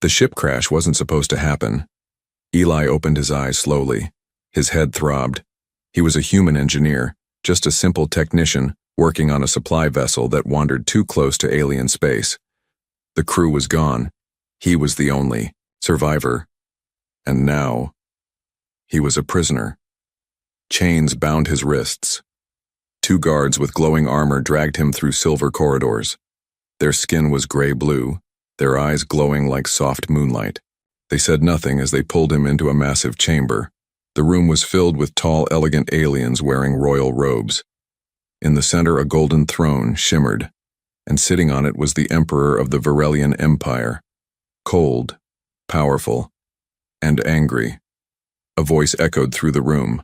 The ship crash wasn't supposed to happen. Eli opened his eyes slowly. His head throbbed. He was a human engineer, just a simple technician working on a supply vessel that wandered too close to alien space. The crew was gone. He was the only survivor. And now, he was a prisoner. Chains bound his wrists. 2 guards with glowing armor dragged him through silver corridors. Their skin was gray-blue, their eyes glowing like soft moonlight. They said nothing as they pulled him into a massive chamber. The room was filled with tall, elegant aliens wearing royal robes. In the center, a golden throne shimmered, and sitting on it was the Emperor of the Varelian Empire. Cold, powerful, and angry. A voice echoed through the room.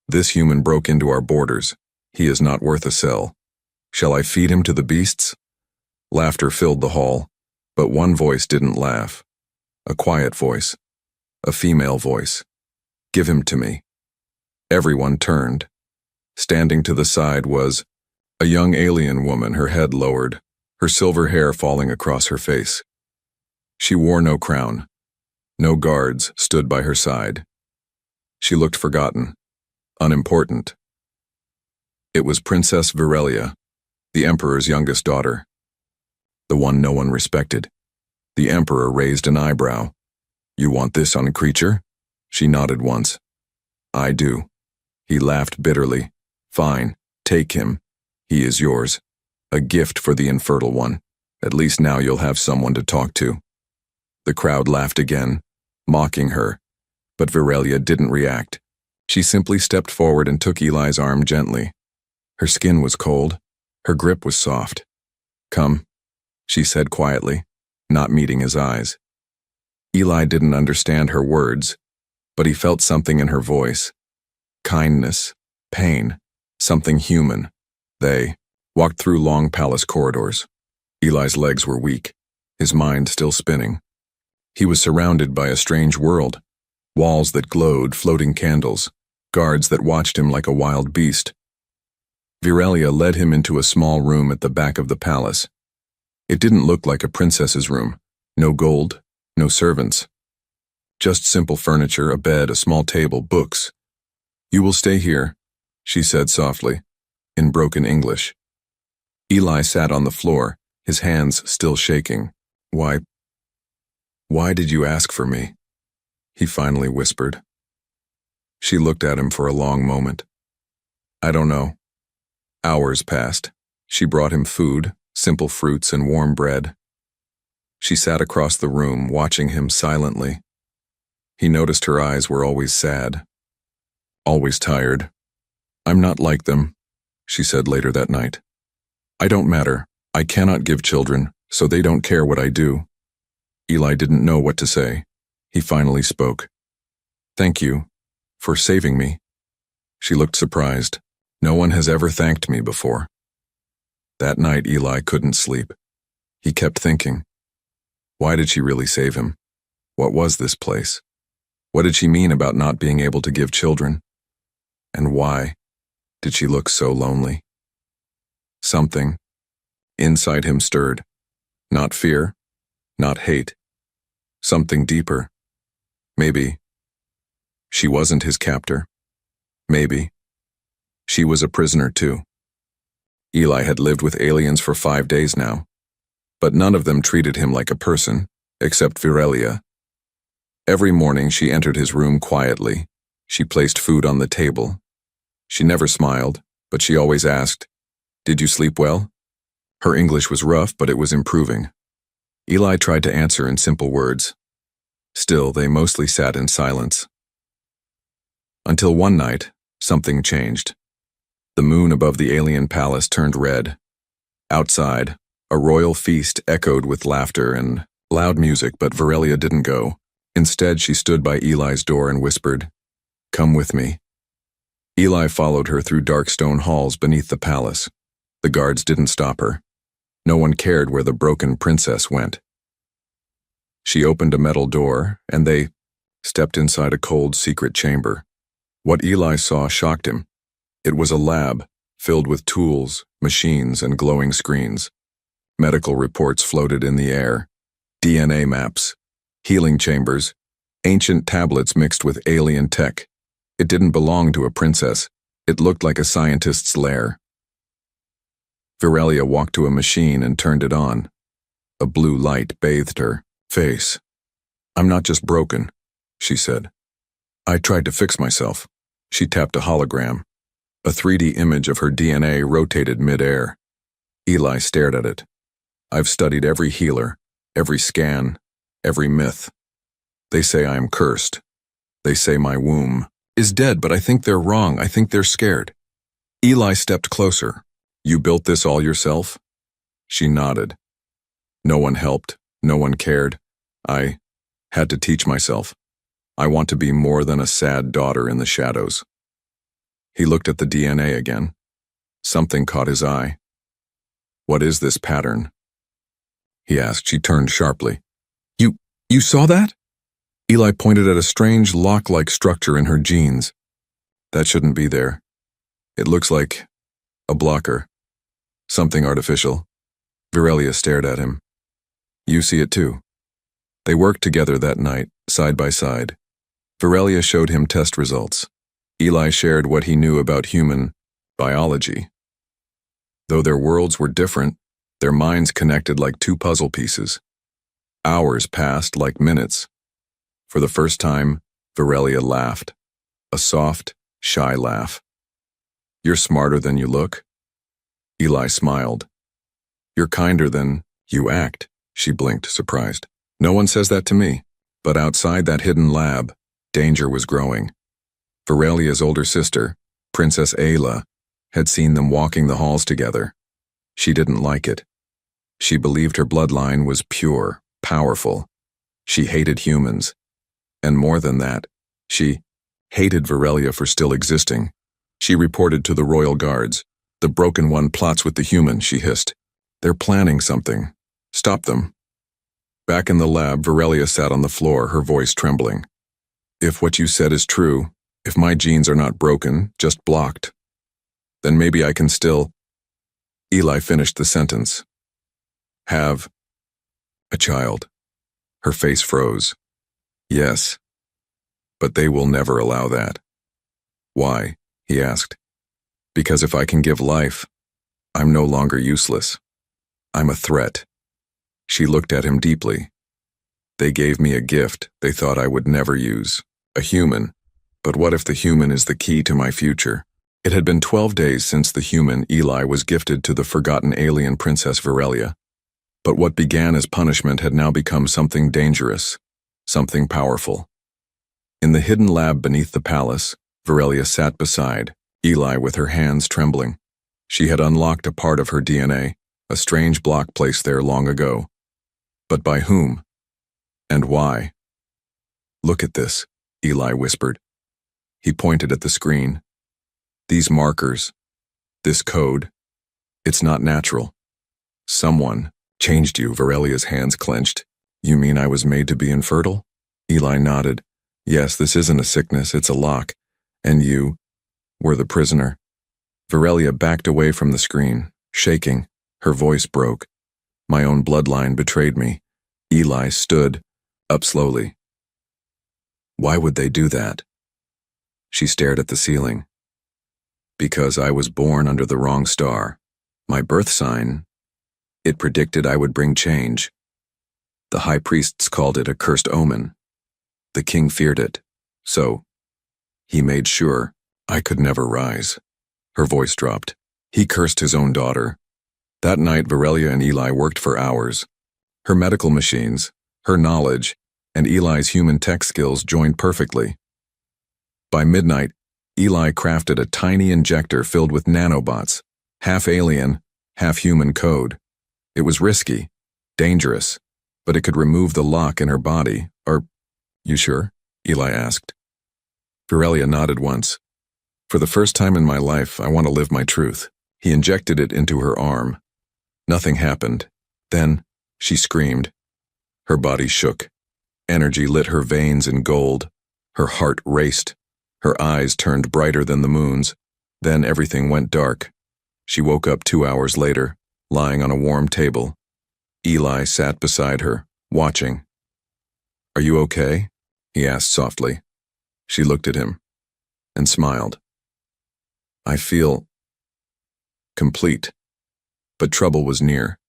"This human broke into our borders. He is not worth a cell. Shall I feed him to the beasts?" Laughter filled the hall, but one voice didn't laugh. A quiet voice. A female voice. "Give him to me." Everyone turned. Standing to the side was a young alien woman, her head lowered, her silver hair falling across her face. She wore no crown. No guards stood by her side. She looked forgotten, unimportant. It was Princess Virelia, the Emperor's youngest daughter. The one no one respected. The Emperor raised an eyebrow. "You want this uncreature?" She nodded once. "I do." He laughed bitterly. "Fine, take him. He is yours. A gift for the infertile one. At least now you'll have someone to talk to." The crowd laughed again, mocking her, but Virelia didn't react. She simply stepped forward and took Eli's arm gently. Her skin was cold. Her grip was soft. "Come," she said quietly, not meeting his eyes. Eli didn't understand her words, but he felt something in her voice. Kindness, pain, something human. They walked through long palace corridors. Eli's legs were weak, his mind still spinning. He was surrounded by a strange world. Walls that glowed, floating candles, guards that watched him like a wild beast. Virelia led him into a small room at the back of the palace. It didn't look like a princess's room. No gold, no servants. Just simple furniture, a bed, a small table, books. "You will stay here," she said softly, in broken English. Eli sat on the floor, his hands still shaking. Why did you ask for me?" he finally whispered. She looked at him for a long moment. "I don't know." Hours passed. She brought him food, simple fruits and warm bread. She sat across the room, watching him silently. He noticed her eyes were always sad, always tired. "I'm not like them," she said later that night. "I don't matter. I cannot give children, so they don't care what I do." Eli didn't know what to say. He finally spoke. "Thank you for saving me." She looked surprised. "No one has ever thanked me before." That night, Eli couldn't sleep. He kept thinking. Why did she really save him? What was this place? What did she mean about not being able to give children? And why did she look so lonely? Something inside him stirred. Not fear, not hate. Something deeper. Maybe she wasn't his captor. Maybe she was a prisoner too. Eli had lived with aliens for 5 days now, but none of them treated him like a person, except Virelia. Every morning she entered his room quietly. She placed food on the table. She never smiled, but she always asked, "Did you sleep well?" Her English was rough, but it was improving. Eli tried to answer in simple words. Still, they mostly sat in silence. Until one night, something changed. The moon above the alien palace turned red. Outside, a royal feast echoed with laughter and loud music, but Virelia didn't go. Instead, she stood by Eli's door and whispered, "Come with me." Eli followed her through dark stone halls beneath the palace. The guards didn't stop her. No one cared where the broken princess went. She opened a metal door, and they stepped inside a cold, secret chamber. What Eli saw shocked him. It was a lab, filled with tools, machines, and glowing screens. Medical reports floated in the air. DNA maps, Healing chambers, ancient tablets mixed with alien tech. It didn't belong to a princess. It looked like a scientist's lair. Virelia walked to a machine and turned it on. A blue light bathed her face. "I'm not just broken," she said. "I tried to fix myself." She tapped a hologram. A 3D image of her DNA rotated mid-air. Eli stared at it. "I've studied every healer, every scan, every myth. They say I am cursed. They say my womb is dead, but I think they're wrong. I think they're scared." Eli stepped closer. "You built this all yourself?" She nodded. "No one helped. No one cared. I had to teach myself. I want to be more than a sad daughter in the shadows." He looked at the DNA again. Something caught his eye. "What is this pattern?" he asked. She turned sharply. You saw that?" Eli pointed at a strange lock-like structure in her genes. "That shouldn't be there. It looks like a blocker. Something artificial." Virelia stared at him. "You see it too." They worked together that night, side by side. Virelia showed him test results. Eli shared what he knew about human biology. Though their worlds were different, their minds connected like two puzzle pieces. Hours passed like minutes. For the first time, Virelia laughed. A soft, shy laugh. "You're smarter than you look." Eli smiled. "You're kinder than you act," she blinked, surprised. "No one says that to me." But outside that hidden lab, danger was growing. Virelia's older sister, Princess Ayla, had seen them walking the halls together. She didn't like it. She believed her bloodline was pure, powerful. She hated humans. And more than that, she hated Virelia for still existing. She reported to the royal guards. "The broken one plots with the human," she hissed. "They're planning something. Stop them." Back in the lab, Virelia sat on the floor, her voice trembling. "If what you said is true, if my genes are not broken, just blocked, then maybe I can still—" Eli finished the sentence. "Have a child." Her face froze. "Yes, but they will never allow that." "Why?" he asked. "Because if I can give life, I'm no longer useless. I'm a threat." She looked at him deeply. "They gave me a gift they thought I would never use. A human. But what if the human is the key to my future?" It had been 12 days since the human, Eli, was gifted to the forgotten alien Princess Virelia. But what began as punishment had now become something dangerous, something powerful. In the hidden lab beneath the palace, Virelia sat beside Eli with her hands trembling. She had unlocked a part of her DNA, a strange block placed there long ago. But by whom? And why? "Look at this," Eli whispered. He pointed at the screen. "These markers, this code, it's not natural. Someone changed you." Virelia's hands clenched. "You mean I was made to be infertile?" Eli nodded. "Yes, this isn't a sickness, it's a lock. And you were the prisoner." Virelia backed away from the screen, shaking. Her voice broke. "My own bloodline betrayed me." Eli stood up slowly. "Why would they do that?" She stared at the ceiling. "Because I was born under the wrong star. My birth sign, it predicted I would bring change. The high priests called it a cursed omen. The king feared it, so he made sure I could never rise." Her voice dropped. "He cursed his own daughter." That night, Virelia and Eli worked for hours. Her medical machines, her knowledge, and Eli's human tech skills joined perfectly. By midnight, Eli crafted a tiny injector filled with nanobots, half alien, half human code. It was risky, dangerous, but it could remove the lock in her body. "Are you sure?" Eli asked. Virelia nodded once. "For the first time in my life, I want to live my truth." He injected it into her arm. Nothing happened. Then, she screamed. Her body shook. Energy lit her veins in gold. Her heart raced. Her eyes turned brighter than the moon's. Then everything went dark. She woke up 2 hours later, lying on a warm table. Eli sat beside her, watching. Are you okay? He asked softly. She looked at him and smiled. I feel complete. But trouble was near.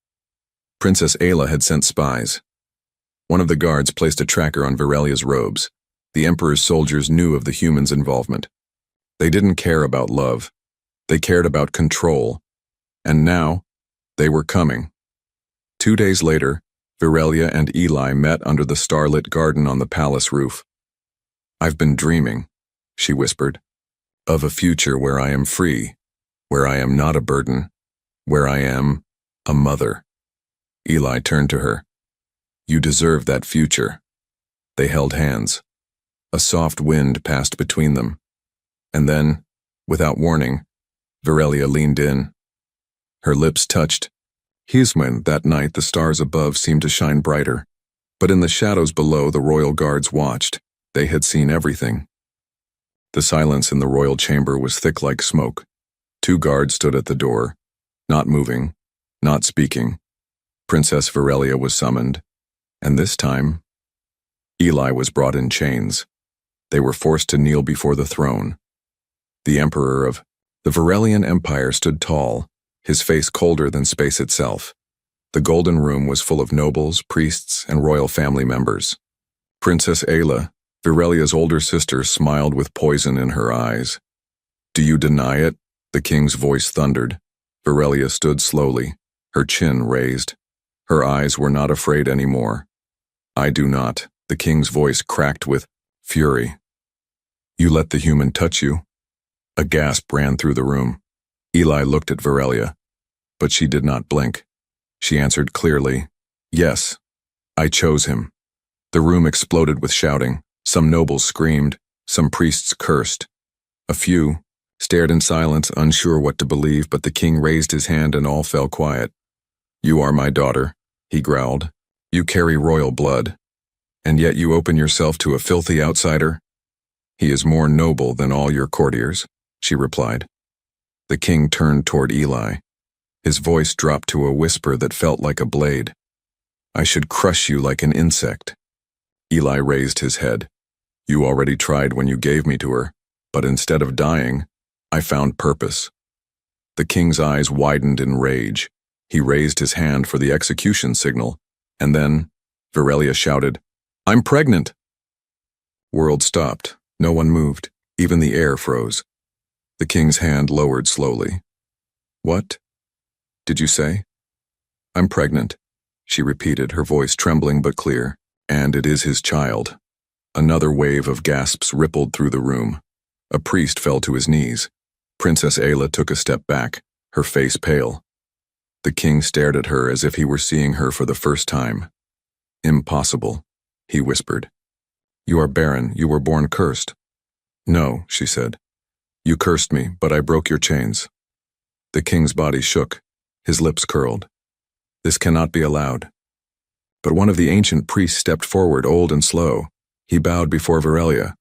Princess Ayla had sent spies. One of the guards placed a tracker on Virelia's robes. The Emperor's soldiers knew of the humans' involvement. They didn't care about love. They cared about control. And now, they were coming. 2 days later, Virelia and Eli met under the starlit garden on the palace roof. I've been dreaming, she whispered, of a future where I am free, where I am not a burden, where I am a mother. Eli turned to her. You deserve that future. They held hands. A soft wind passed between them. And then, without warning, Virelia leaned in. Her lips touched. When that night the stars above seemed to shine brighter. But in the shadows below the royal guards watched. They had seen everything. The silence in the royal chamber was thick like smoke. 2 guards stood at the door, not moving, not speaking. Princess Virelia was summoned, and this time, Eli was brought in chains. They were forced to kneel before the throne. The Emperor of the Virelian Empire stood tall, his face colder than space itself. The golden room was full of nobles, priests, and royal family members. Princess Ayla, Virelia's older sister, smiled with poison in her eyes. Do you deny it? The king's voice thundered. Virelia stood slowly, her chin raised. Her eyes were not afraid anymore. I do not. The king's voice cracked with fury. You let the human touch you? A gasp ran through the room. Eli looked at Virelia, but she did not blink. She answered clearly, yes, I chose him. The room exploded with shouting. Some nobles screamed, some priests cursed. A few stared in silence, unsure what to believe, but the king raised his hand and all fell quiet. You are my daughter, he growled. You carry royal blood, and yet you open yourself to a filthy outsider? He is more noble than all your courtiers, she replied. The king turned toward Eli. His voice dropped to a whisper that felt like a blade. I should crush you like an insect. Eli raised his head. You already tried when you gave me to her, but instead of dying, I found purpose. The king's eyes widened in rage. He raised his hand for the execution signal, and then Virelia shouted, I'm pregnant! World stopped. No one moved. Even the air froze. The king's hand lowered slowly. What did you say? I'm pregnant, she repeated, her voice trembling but clear. And it is his child. Another wave of gasps rippled through the room. A priest fell to his knees. Princess Ayla took a step back, her face pale. The king stared at her as if he were seeing her for the first time. Impossible, he whispered. You are barren, you were born cursed. No, she said. You cursed me, but I broke your chains. The king's body shook, his lips curled. This cannot be allowed. But one of the ancient priests stepped forward, old and slow. He bowed before Virelia.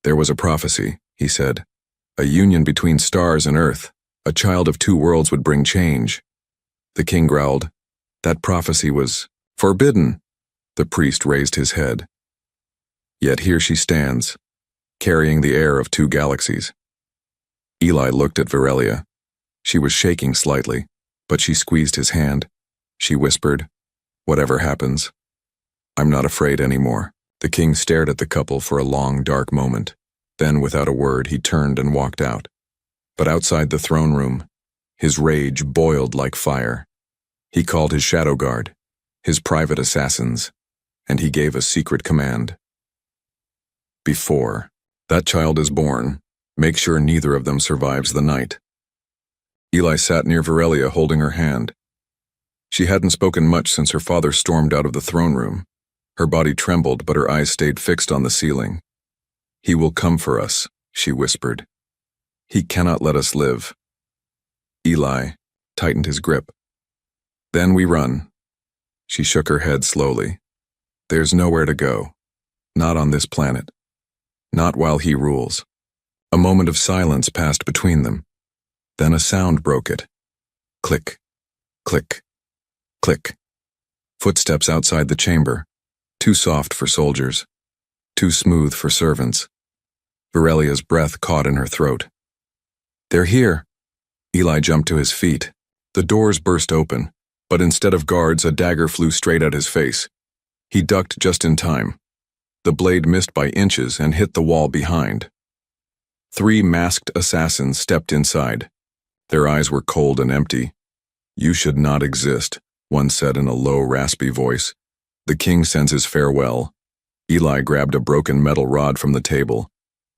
There was a prophecy, he said. A union between stars and earth. A child of 2 worlds would bring change. The king growled. That prophecy was forbidden. The priest raised his head. Yet here she stands, carrying the air of 2 galaxies. Eli looked at Virelia. She was shaking slightly, but she squeezed his hand. She whispered, whatever happens, I'm not afraid anymore. The king stared at the couple for a long, dark moment. Then, without a word, he turned and walked out. But outside the throne room, his rage boiled like fire. He called his shadow guard, his private assassins, and he gave a secret command. Before that child is born, make sure neither of them survives the night. Eli sat near Virelia, holding her hand. She hadn't spoken much since her father stormed out of the throne room. Her body trembled, but her eyes stayed fixed on the ceiling. He will come for us, she whispered. He cannot let us live. Eli tightened his grip. Then we run. She shook her head slowly. There's nowhere to go. Not on this planet. Not while he rules. A moment of silence passed between them. Then a sound broke it. Click, click, click. Footsteps outside the chamber. Too soft for soldiers. Too smooth for servants. Virelia's breath caught in her throat. "They're here." Eli jumped to his feet. The doors burst open, but instead of guards, a dagger flew straight at his face. He ducked just in time. The blade missed by inches and hit the wall behind. 3 masked assassins stepped inside. Their eyes were cold and empty. "You should not exist," one said in a low, raspy voice. "The king sends his farewell." Eli grabbed a broken metal rod from the table.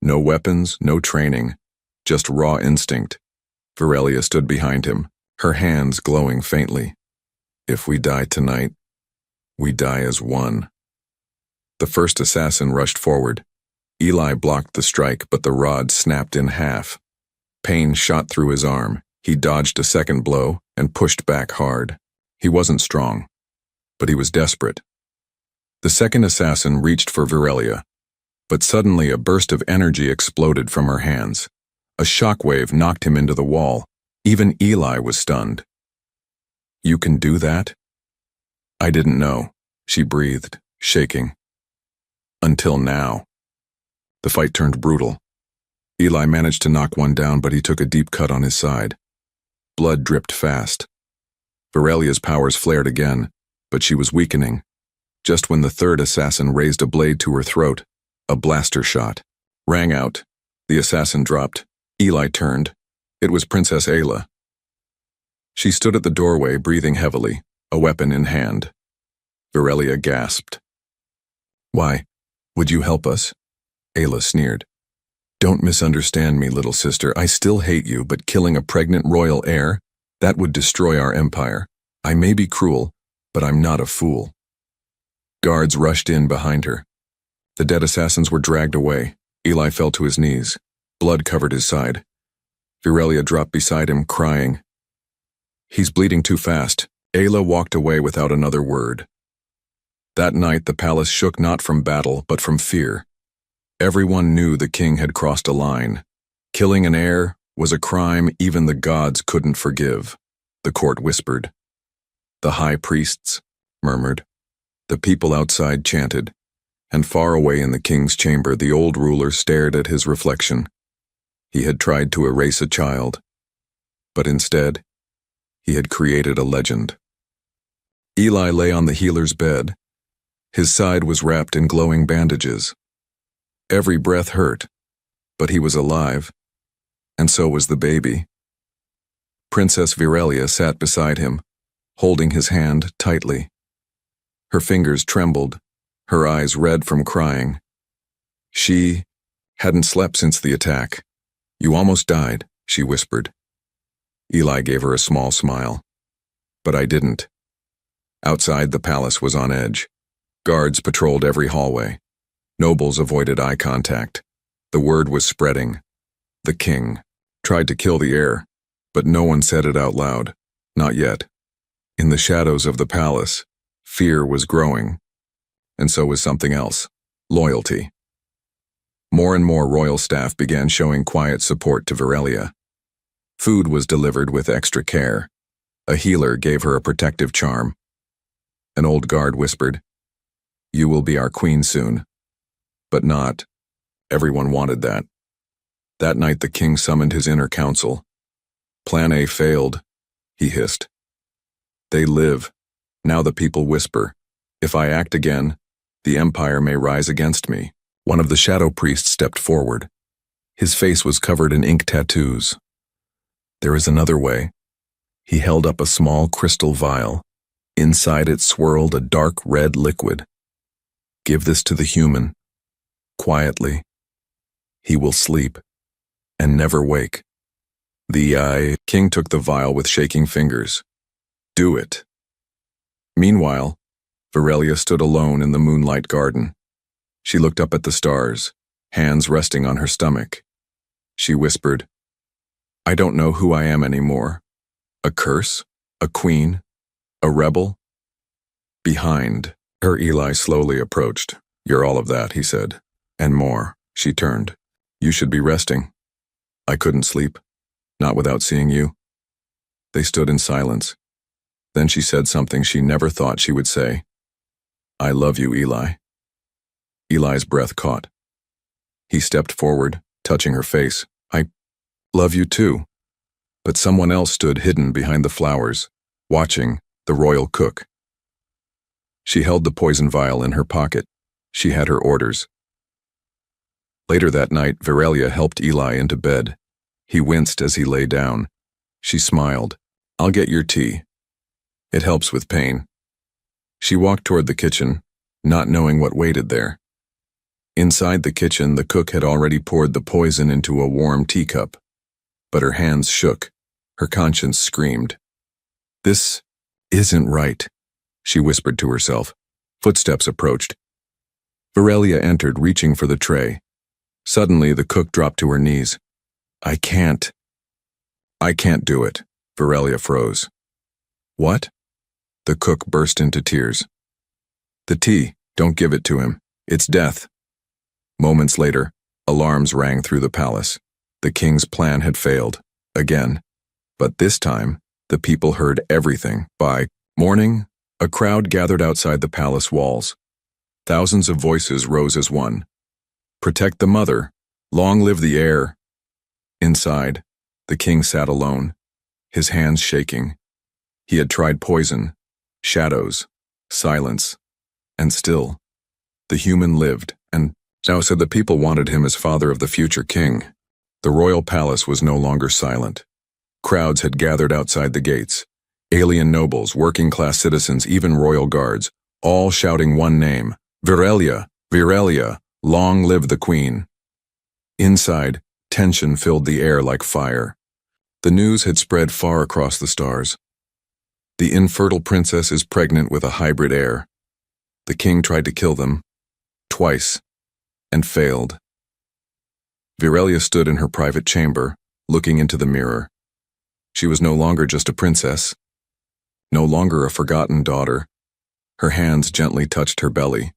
No weapons, no training, just raw instinct. Virelia stood behind him, her hands glowing faintly. "If we die tonight, we die as one." The first assassin rushed forward. Eli blocked the strike, but the rod snapped in half. Pain shot through his arm. He dodged a second blow and pushed back hard. He wasn't strong, but he was desperate. The second assassin reached for Virelia, but suddenly a burst of energy exploded from her hands. A shockwave knocked him into the wall. Even Eli was stunned. "You can do that?" "I didn't know," she breathed, shaking. "Until now." The fight turned brutal. Eli managed to knock one down, but he took a deep cut on his side. Blood dripped fast. Virelia's powers flared again, but she was weakening. Just when the third assassin raised a blade to her throat, a blaster shot rang out. The assassin dropped. Eli turned. It was Princess Ayla. She stood at the doorway, breathing heavily, a weapon in hand. Virelia gasped. "Why, would you help us?" Ayla sneered. "Don't misunderstand me, little sister. I still hate you, but killing a pregnant royal heir, that would destroy our empire. I may be cruel, but I'm not a fool." Guards rushed in behind her. The dead assassins were dragged away. Eli fell to his knees. Blood covered his side. Virelia dropped beside him, crying. "He's bleeding too fast." Ayla walked away without another word. That night the palace shook not from battle, but from fear. Everyone knew the king had crossed a line. Killing an heir was a crime even the gods couldn't forgive, the court whispered. The high priests murmured. The people outside chanted, and far away in the king's chamber the old ruler stared at his reflection. He had tried to erase a child, but instead, he had created a legend. Eli lay on the healer's bed. His side was wrapped in glowing bandages. Every breath hurt, but he was alive, and so was the baby. Princess Virelia sat beside him, holding his hand tightly. Her fingers trembled, her eyes red from crying. She hadn't slept since the attack. "You almost died," she whispered. Eli gave her a small smile. "But I didn't." Outside, the palace was on edge. Guards patrolled every hallway. Nobles avoided eye contact. The word was spreading. The king tried to kill the heir, but no one said it out loud. Not yet. In the shadows of the palace, fear was growing. And so was something else. Loyalty. More and more royal staff began showing quiet support to Virelia. Food was delivered with extra care. A healer gave her a protective charm. An old guard whispered, "You will be our queen soon." But not. Everyone wanted that. That night the king summoned his inner council. "Plan A failed," he hissed. "They live. Now the people whisper. If I act again, the empire may rise against me." One of the shadow priests stepped forward. His face was covered in ink tattoos. "There is another way." He held up a small crystal vial. Inside it swirled a dark red liquid. "Give this to the human. Quietly. He will sleep and never wake." The king took the vial with shaking fingers. "Do it." Meanwhile, Virelia stood alone in the moonlight garden. She looked up at the stars, hands resting on her stomach. She whispered, "I don't know who I am anymore. A curse? A queen? A rebel?" Behind her, Eli slowly approached. "You're all of that," he said. "And more." She turned. "You should be resting." "I couldn't sleep. Not without seeing you." They stood in silence. Then she said something she never thought she would say. I love you, Eli. Eli's breath caught. He stepped forward, touching her face. I love you too. But someone else stood hidden behind the flowers, watching the royal cook. She held the poison vial in her pocket. She had her orders. Later that night, Virelia helped Eli into bed. He winced as he lay down. She smiled. I'll get your tea. It helps with pain. She walked toward the kitchen, not knowing what waited there. Inside the kitchen, the cook had already poured the poison into a warm teacup. But her hands shook. Her conscience screamed. This isn't right, she whispered to herself. Footsteps approached. Virelia entered, reaching for the tray. Suddenly, the cook dropped to her knees. I can't do it. Virelia froze. What? The cook burst into tears. The tea, don't give it to him. It's death. Moments later, alarms rang through the palace. The king's plan had failed, again. But this time, the people heard everything. By morning, a crowd gathered outside the palace walls. Thousands of voices rose as one. Protect the mother. Long live the heir. Inside, the king sat alone, his hands shaking. He had tried poison, shadows, silence, and still, the human lived, and now said the people wanted him as father of the future king. The royal palace was no longer silent. Crowds had gathered outside the gates. Alien nobles, working-class citizens, even royal guards, all shouting one name, Virelia, Virelia, long live the queen. Inside, tension filled the air like fire. The news had spread far across the stars. The infertile princess is pregnant with a hybrid heir. The king tried to kill them, twice, and failed. Virelia stood in her private chamber, looking into the mirror. She was no longer just a princess, no longer a forgotten daughter. Her hands gently touched her belly.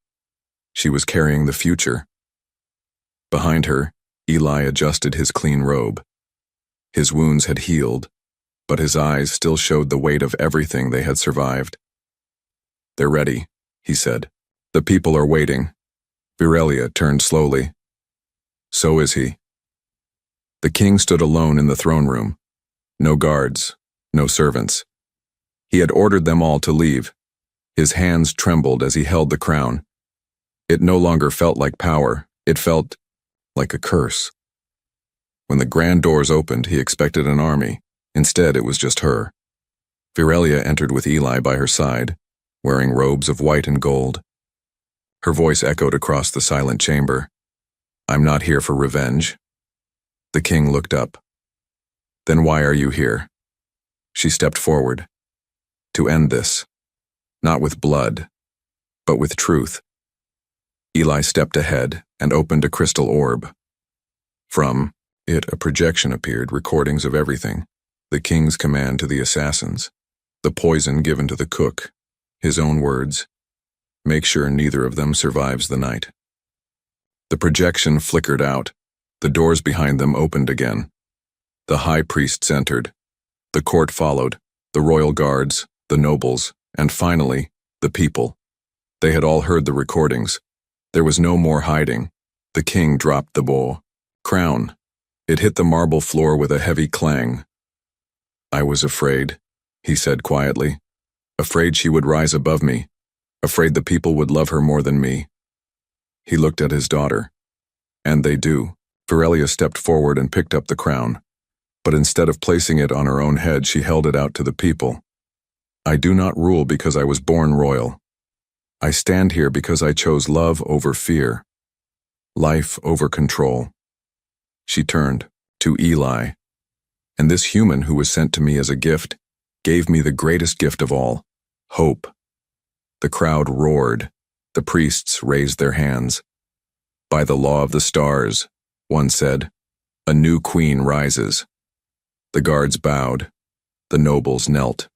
She was carrying the future. Behind her, Eli adjusted his clean robe. His wounds had healed, but his eyes still showed the weight of everything they had survived. They're ready, he said. The people are waiting. Virelia turned slowly. So is he. The king stood alone in the throne room. No guards, no servants. He had ordered them all to leave. His hands trembled as he held the crown. It no longer felt like power. It felt like a curse. When the grand doors opened, he expected an army. Instead, it was just her. Virelia entered with Eli by her side, wearing robes of white and gold. Her voice echoed across the silent chamber. I'm not here for revenge. The king looked up. Then why are you here? She stepped forward. To end this. Not with blood, but with truth. Eli stepped ahead and opened a crystal orb. From it, a projection appeared, recordings of everything. The king's command to the assassins. The poison given to the cook. His own words. Make sure neither of them survives the night. The projection flickered out. The doors behind them opened again. The high priests entered. The court followed. The royal guards, the nobles, and finally, the people. They had all heard the recordings. There was no more hiding. The king dropped the bowl. Crown. It hit the marble floor with a heavy clang. I was afraid, he said quietly. Afraid she would rise above me. Afraid the people would love her more than me. He looked at his daughter. And they do. Virelia stepped forward and picked up the crown. But instead of placing it on her own head, she held it out to the people. I do not rule because I was born royal. I stand here because I chose love over fear. Life over control. She turned to Eli. And this human who was sent to me as a gift gave me the greatest gift of all, hope. The crowd roared. The priests raised their hands. By the law of the stars, one said, a new queen rises. The guards bowed. The nobles knelt.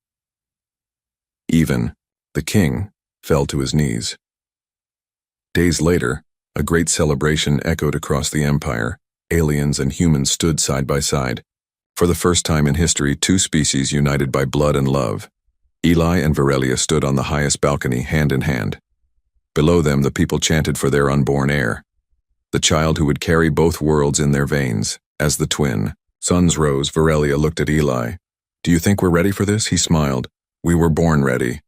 Even the king fell to his knees. Days later, a great celebration echoed across the empire. Aliens and humans stood side by side. For the first time in history, two species united by blood and love. Eli and Virelia stood on the highest balcony, hand in hand. Below them, the people chanted for their unborn heir, the child who would carry both worlds in their veins, as the twin. Suns rose. Varelia looked at Eli. Do you think we're ready for this? He smiled. We were born ready.